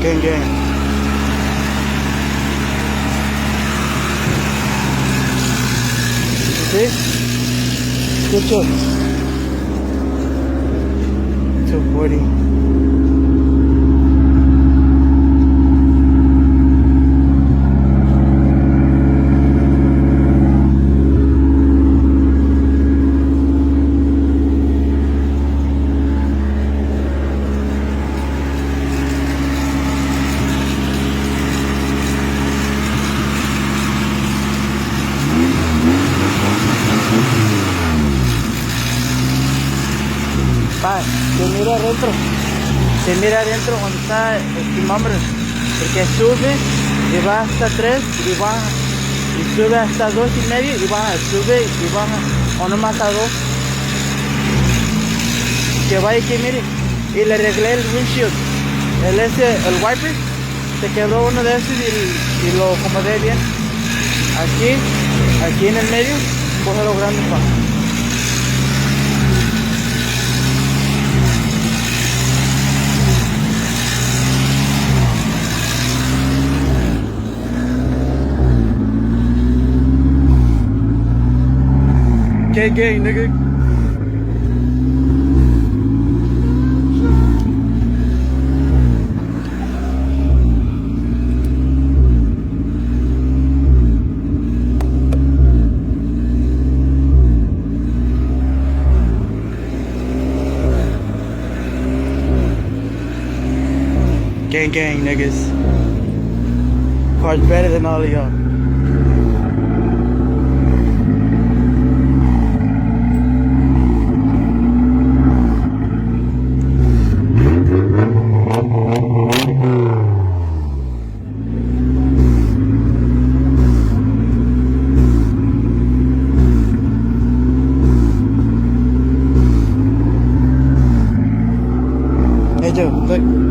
Gang, gang. See? Good job. 240. Pa, se mira adentro donde está el timómetro, porque sube y va hasta 3 y baja, y sube hasta 2.5 y baja, sube y baja, o no más a 2. Que vaya aquí, mire, y le arreglé el windshield, el wiper, se quebró uno de esos y lo acomodé bien. Aquí en el medio, coge lo grande, pa. Gang, gang, nigga. Gang, gang, niggas. Car's better than all of y'all. Hey Joe, look.